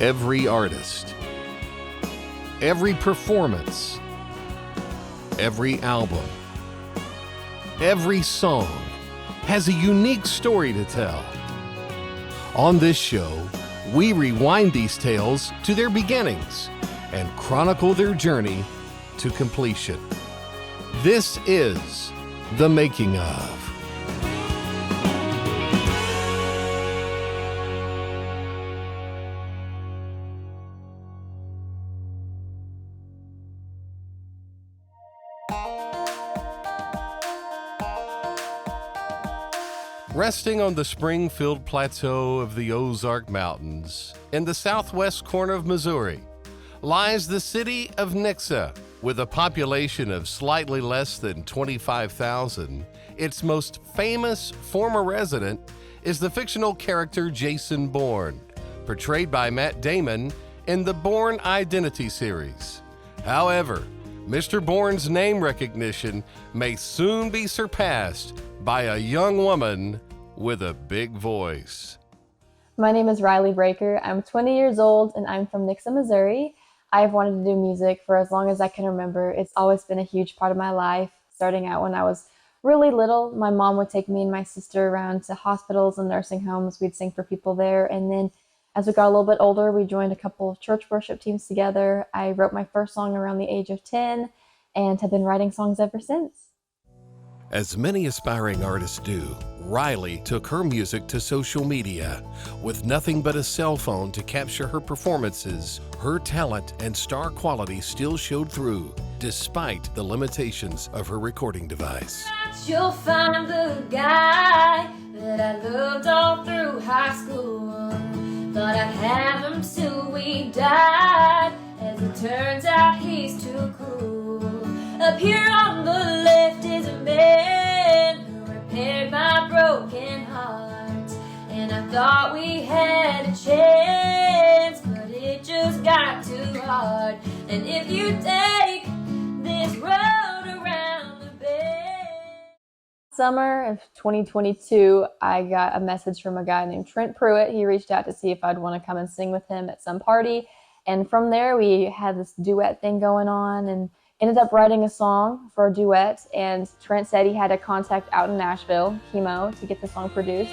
Every artist, every performance, every album, every song has a unique story to tell. On this show, we rewind these tales to their beginnings and chronicle their journey to completion. This is The Making of. Resting on the spring-filled plateau of the Ozark Mountains, in the southwest corner of Missouri, lies the city of Nixa. With a population of slightly less than 25,000, its most famous former resident is the fictional character Jason Bourne, portrayed by Matt Damon in the Bourne Identity series. However, Mr. Bourne's name recognition may soon be surpassed by a young woman with a big voice. My name is Riley Breaker. I'm 20 years old and I'm from Nixa, Missouri. I've wanted to do music for as long as I can remember. It's always been a huge part of my life. Starting out when I was really little, my mom would take me and my sister around to hospitals and nursing homes. We'd sing for people there. And then as we got a little bit older, we joined a couple of church worship teams together. I wrote my first song around the age of 10 and have been writing songs ever since. As many aspiring artists do, Riley took her music to social media. With nothing but a cell phone to capture her performances, her talent and star quality still showed through, despite the limitations of her recording device. You'll find the guy that I loved all through high school. Thought I'd have him till we died. As it turns out, he's too cool. Up here on the left is a man who repaired my broken heart. And I thought we had a chance, but it just got too hard. And if you take this road around the bend. Summer of 2022, I got a message from a guy named Trent Pruitt. He reached out to see if I'd want to come and sing with him at some party. And from there, we had this duet thing going on and ended up writing a song for a duet. And Trent said he had a contact out in Nashville, Chemo, to get the song produced.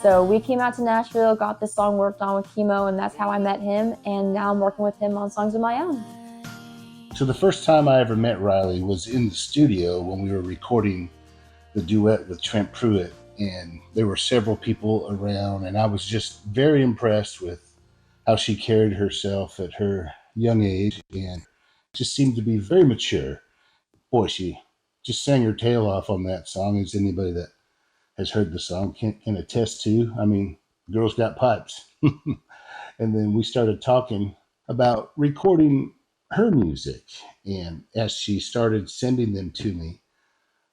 So we came out to Nashville, got this song worked on with Chemo, and that's how I met him. And now I'm working with him on songs of my own. So the first time I ever met Riley was in the studio when we were recording the duet with Trent Pruitt. And there were several people around, and I was just very impressed with how she carried herself at her young age and just seemed to be very mature. Boy, she just sang her tail off on that song, as anybody that has heard the song can attest to. I mean, girl's got pipes. And then we started talking about recording her music. And as she started sending them to me,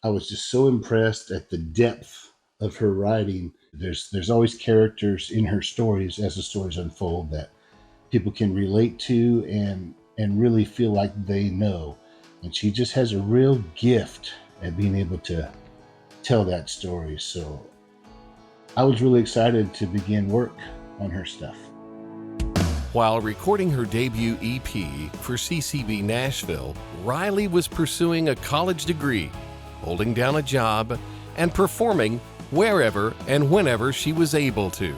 I was just so impressed at the depth of her writing. There's always characters in her stories as the stories unfold that people can relate to and really feel like they know. And she just has a real gift at being able to tell that story. So I was really excited to begin work on her stuff. While recording her debut EP for CCB Nashville, Riley was pursuing a college degree, holding down a job, and performing wherever and whenever she was able to.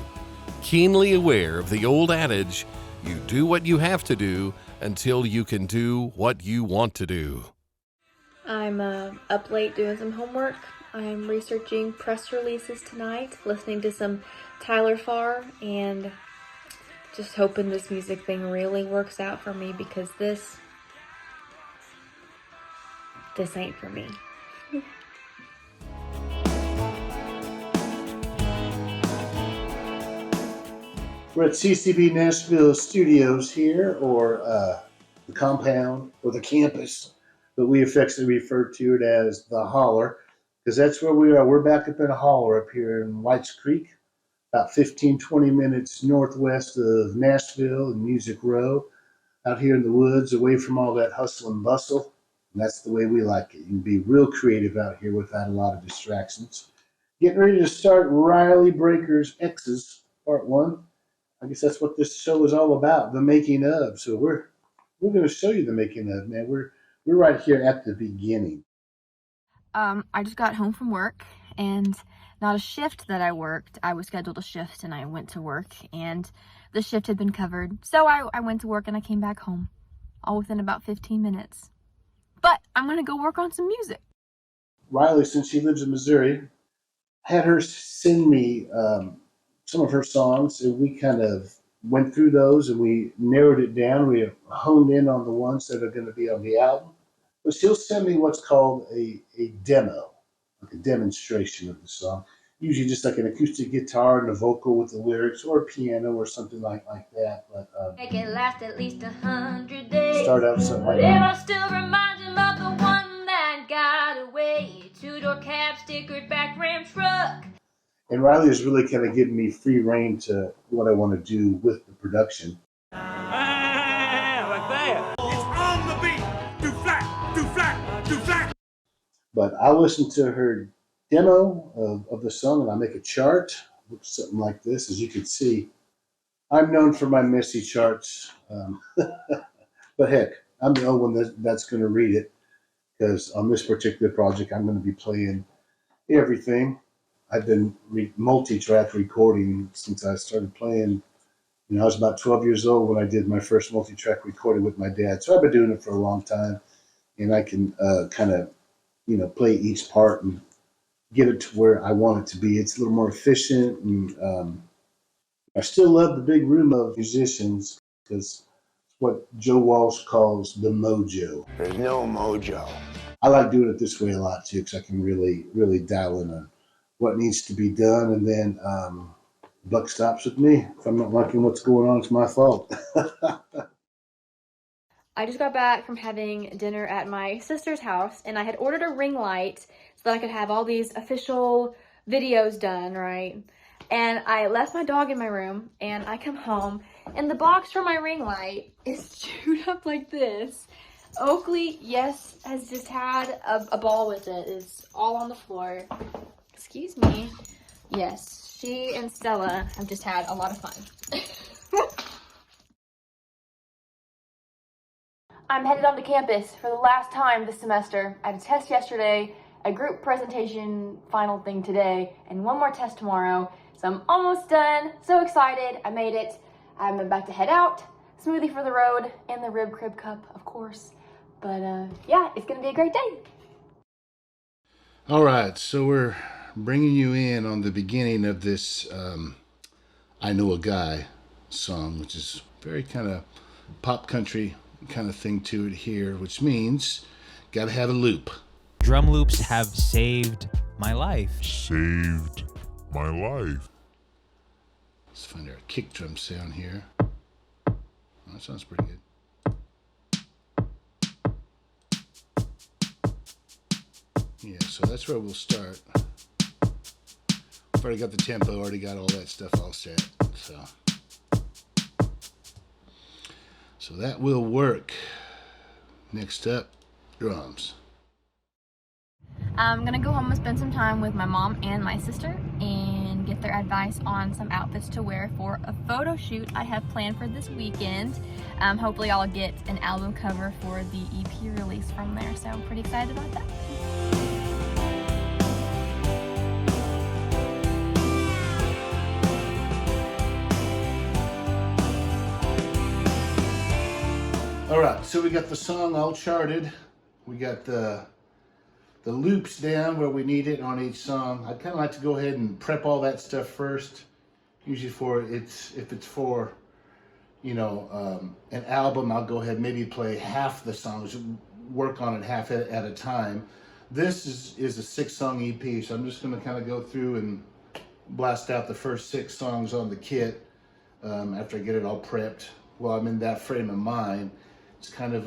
Keenly aware of the old adage, you do what you have to do until you can do what you want to do. I'm up late doing some homework. I'm researching press releases tonight, listening to some Tailor and just hoping this music thing really works out for me, because this ain't for me. We're at CCB Nashville Studios here, or the compound, or the campus, but we affectionately refer to it as the holler, because that's where we are. We're back up in a holler up here in Whites Creek, about 15-20 minutes northwest of Nashville and Music Row, out here in the woods, away from all that hustle and bustle. And that's the way we like it. You can be real creative out here without a lot of distractions. Getting ready to start Riley Breaker's X's, part 1. I guess that's what this show is all about, the making of. So we're going to show you the making of, man. We're right here at the beginning. I just got home from work, and not a shift that I worked. I was scheduled a shift and I went to work, and the shift had been covered. So I went to work and I came back home, all within about 15 minutes. But I'm gonna go work on some music. Riley, since she lives in Missouri, had her send me some of her songs, and we kind of went through those and we narrowed it down. We honed in on the ones that are going to be on the album. But she'll send me what's called a demo, like a demonstration of the song. Usually just like an acoustic guitar and a vocal with the lyrics, or a piano or something like that. But Make it last at least 100 days. Start out something like But that. if I still remind him of the one that got away, 2-door cab, stickered back Ram truck. And Riley is really kind of giving me free reign to what I want to do with the production. Like that. It's on the beat. Too flat, too flat, too flat. But I'll listen to her demo of the song, and I'll make a chart. Looks something like this. As you can see, I'm known for my messy charts. But heck, I'm the only one that's going to read it, because on this particular project, I'm going to be playing everything. I've been multi-track recording since I started playing. I was about 12 years old when I did my first multi-track recording with my dad. So I've been doing it for a long time, and I can kind of, play each part and get it to where I want it to be. It's a little more efficient, and I still love the big room of musicians, because it's what Joe Walsh calls the mojo. There's no mojo. I like doing it this way a lot too, because I can really, really dial in on what needs to be done, and then buck stops with me. If I'm not liking what's going on, it's my fault. I just got back from having dinner at my sister's house, and I had ordered a ring light so that I could have all these official videos done, right? And I left my dog in my room, and I come home, and the box for my ring light is chewed up like this. Oakley, yes, has just had a ball with it. It's all on the floor. Excuse me. Yes, she and Stella have just had a lot of fun. I'm headed onto campus for the last time this semester. I had a test yesterday, a group presentation final thing today, and one more test tomorrow. So I'm almost done. So excited. I made it. I'm about to head out. Smoothie for the road and the rib crib cup, of course. But yeah, it's going to be a great day. All right, so we're bringing you in on the beginning of this I Know a Guy song, which is very kind of pop country kind of thing to it here, which means got to have a loop. Drum loops have saved my life. Saved my life. Let's find our kick drum sound here. Oh, that sounds pretty good. Yeah, so that's where we'll start. I've already got the tempo, already got all that stuff all set. So that will work. Next up, drums. I'm gonna go home and spend some time with my mom and my sister and get their advice on some outfits to wear for a photo shoot I have planned for this weekend. Hopefully I'll get an album cover for the EP release from there, so I'm pretty excited about that. All right, so we got the song all charted. We got the loops down where we need it on each song. I'd kind of like to go ahead and prep all that stuff first. Usually if it's for, an album, I'll go ahead and maybe play half the songs, work on it half at a time. This is a 6-song EP, so I'm just going to kind of go through and blast out the first 6 songs on the kit after I get it all prepped. While I'm in that frame of mind, it's kind of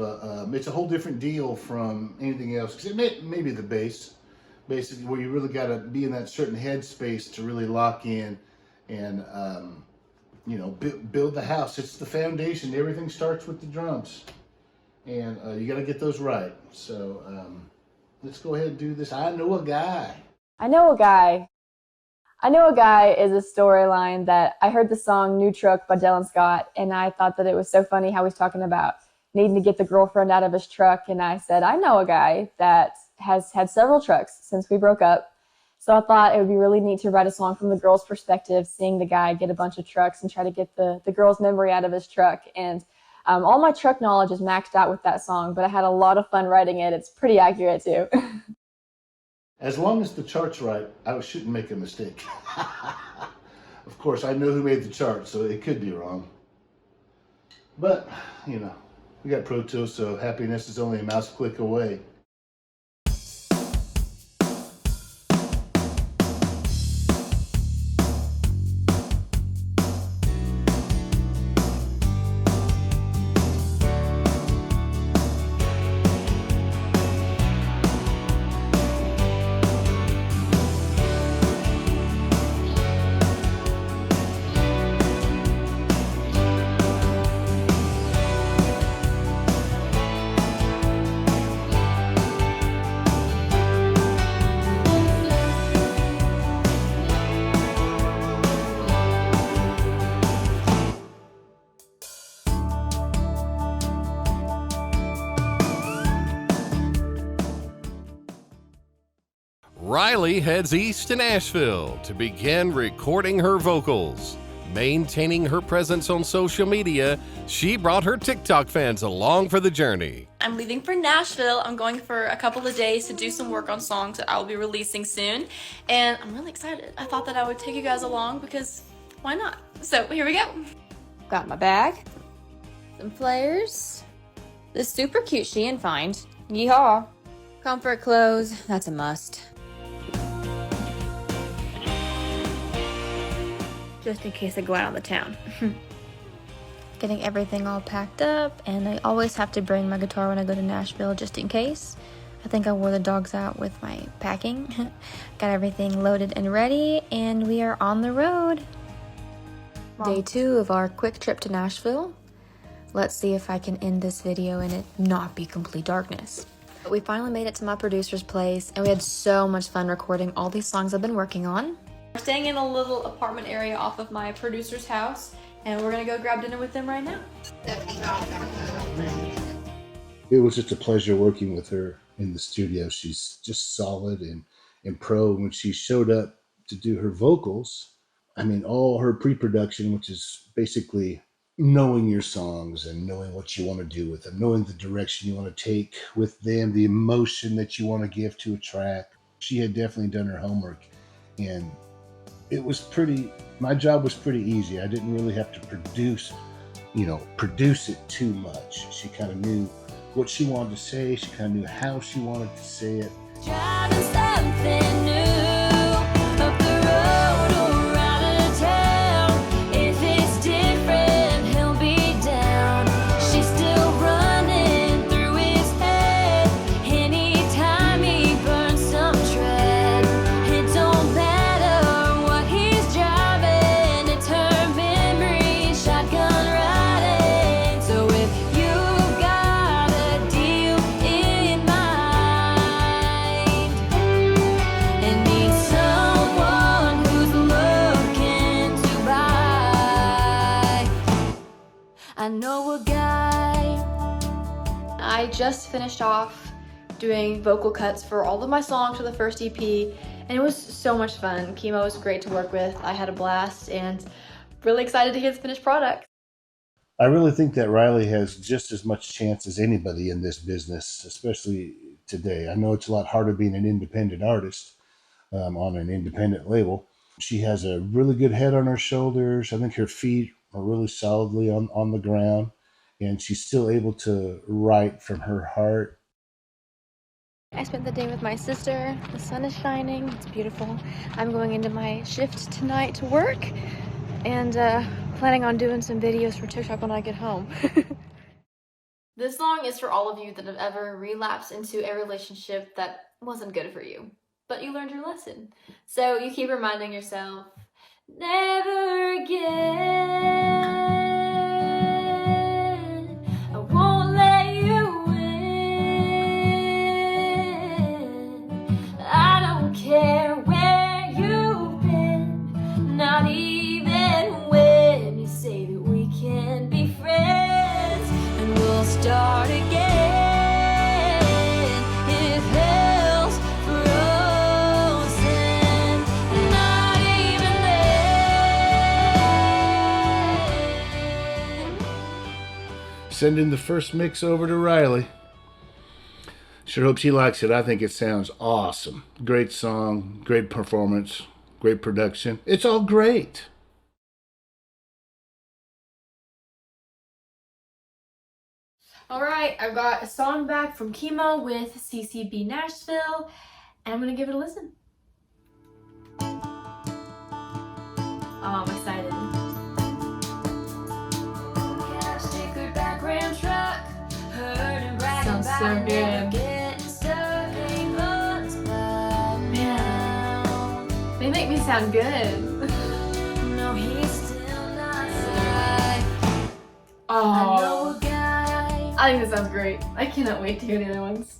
it's a whole different deal from anything else, because it may be the bass, basically, where you really got to be in that certain headspace to really lock in and build the house. It's the foundation. Everything starts with the drums, and you got to get those right. So let's go ahead and do this. I know a guy. I Know a Guy. I Know a Guy is a storyline that I heard the song New Truck by Dylan Scott, and I thought that it was so funny how he's talking about needing to get the girlfriend out of his truck. And I said, I know a guy that has had several trucks since we broke up. So I thought it would be really neat to write a song from the girl's perspective, seeing the guy get a bunch of trucks and try to get the girl's memory out of his truck. And all my truck knowledge is maxed out with that song, but I had a lot of fun writing it. It's pretty accurate too. As long as the chart's right, I shouldn't make a mistake. Of course, I know who made the chart, so it could be wrong. But, you know, we got Pro Tools, so happiness is only a mouse click away. Riley heads east to Nashville to begin recording her vocals. Maintaining her presence on social media, she brought her TikTok fans along for the journey. I'm leaving for Nashville. I'm going for a couple of days to do some work on songs that I'll be releasing soon. And I'm really excited. I thought that I would take you guys along because why not? So here we go. Got my bag, some flares, this super cute Shein find. Yeehaw. Comfort clothes, that's a must. Just in case I go out on the town. Getting everything all packed up, and I always have to bring my guitar when I go to Nashville just in case. I think I wore the dogs out with my packing. Got everything loaded and ready, and we are on the road. Day 2 of our quick trip to Nashville. Let's see if I can end this video and it not be complete darkness. We finally made it to my producer's place, and we had so much fun recording all these songs I've been working on. We're staying in a little apartment area off of my producer's house, and we're gonna go grab dinner with them right now. It was just a pleasure working with her in the studio. She's just solid and pro. When she showed up to do her vocals, I mean, all her pre-production, which is basically knowing your songs and knowing what you want to do with them, knowing the direction you want to take with them, the emotion that you want to give to a track. She had definitely done her homework, and it was my job was pretty easy. I didn't really have to produce it too much. She kind of knew what she wanted to say. She kind of knew how she wanted to say it. Driving something new up the road or out of town. If it's different, he'll be down. She's still running through his head. Anytime he burns some tread, it don't matter what he's driving. It's her memory, shotgun riding. So if you've got a deal in mind and need someone who's looking to buy, I know a guy. I just finished off doing vocal cuts for all of my songs for the first EP, and it was so much fun. Chemo was great to work with. I had a blast, and really excited to hear the finished product. I really think that Riley has just as much chance as anybody in this business, especially today. I know it's a lot harder being an independent artist on an independent label. She has a really good head on her shoulders. I think her feet are really solidly on the ground, and she's still able to write from her heart. I spent the day with my sister. The sun is shining. It's beautiful. I'm going into my shift tonight to work, and planning on doing some videos for TikTok when I get home. This song is for all of you that have ever relapsed into a relationship that wasn't good for you, but you learned your lesson. So you keep reminding yourself, never again. I won't let you Sending the first mix over to Riley. Sure hope she likes it. I think it sounds awesome. Great song, great performance, great production. It's all great. All right, I've got a song back from Chemo with CCB Nashville, and I'm gonna give it a listen. Oh, I'm excited. Sounds so good. Man, they make me sound good. Oh, I think this sounds great. I cannot wait to hear the other ones.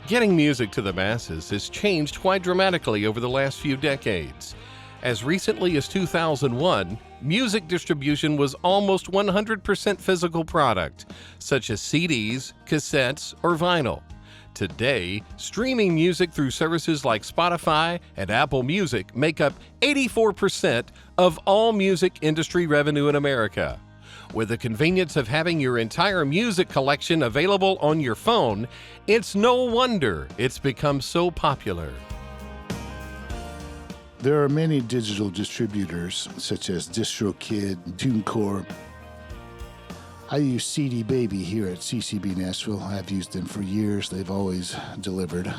Getting music to the masses has changed quite dramatically over the last few decades. As recently as 2001, music distribution was almost 100% physical product, such as CDs, cassettes, or vinyl. Today, streaming music through services like Spotify and Apple Music make up 84% of all music industry revenue in America. With the convenience of having your entire music collection available on your phone, it's no wonder it's become so popular. There are many digital distributors such as DistroKid and TuneCore. I use CD Baby here at CCB Nashville. I've used them for years. They've always delivered.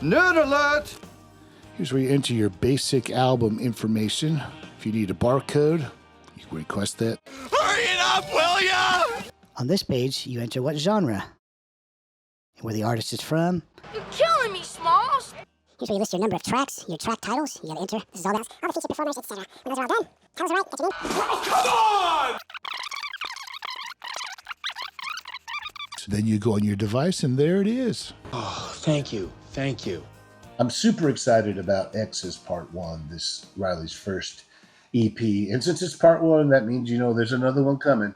Nerd alert! Here's where you enter your basic album information. If you need a barcode, you can request that. Hurry it up, will ya? On this page, you enter what genre and where the artist is from. You're killing me, Smalls! Here's where you list your number of tracks, your track titles. You gotta enter. This is all that. All the featured performers, etc. When those are all done, titles are right. Get your name. Oh, come on! Then you go on your device, and there it is. Oh, thank you. Thank you. I'm super excited about X's Part 1, this Riley's first EP. And since it's Part 1, that means, there's another one coming.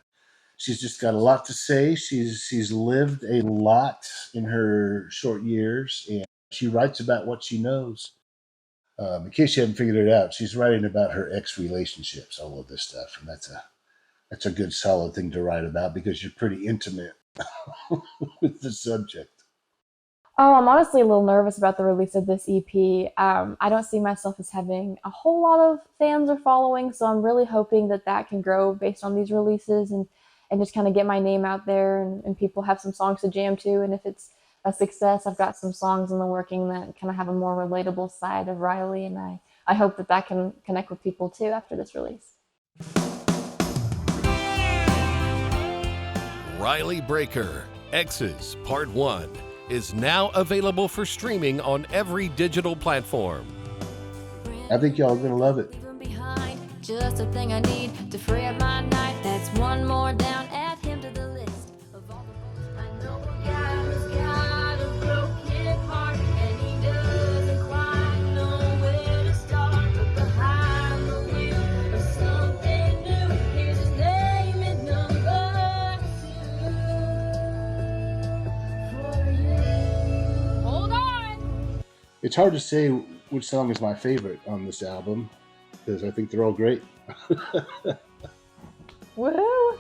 She's just got a lot to say. She's lived a lot in her short years, and she writes about what she knows. In case you haven't figured it out, she's writing about her ex-relationships, all of this stuff. And that's a good, solid thing to write about because you're pretty intimate with the subject. Oh, I'm honestly a little nervous about the release of this EP. I don't see myself as having a whole lot of fans or following, so I'm really hoping that can grow based on these releases and just kind of get my name out there and people have some songs to jam to. And if it's a success, I've got some songs in the working that kind of have a more relatable side of Riley, and I hope that can connect with people too after this release. Riley Breaker, X's Part 1, is now available for streaming on every digital platform. I think y'all are going to love it. Just a thing I need to free up my night. That's one more down, add him to the list of all the I know a guy who's got a broken heart, and he doesn't quite know where to start. But behind the wheel of something new, here's his name and number 2 for you. Hold on! It's hard to say which song is my favorite on this album, because I think they're all great. Woohoo!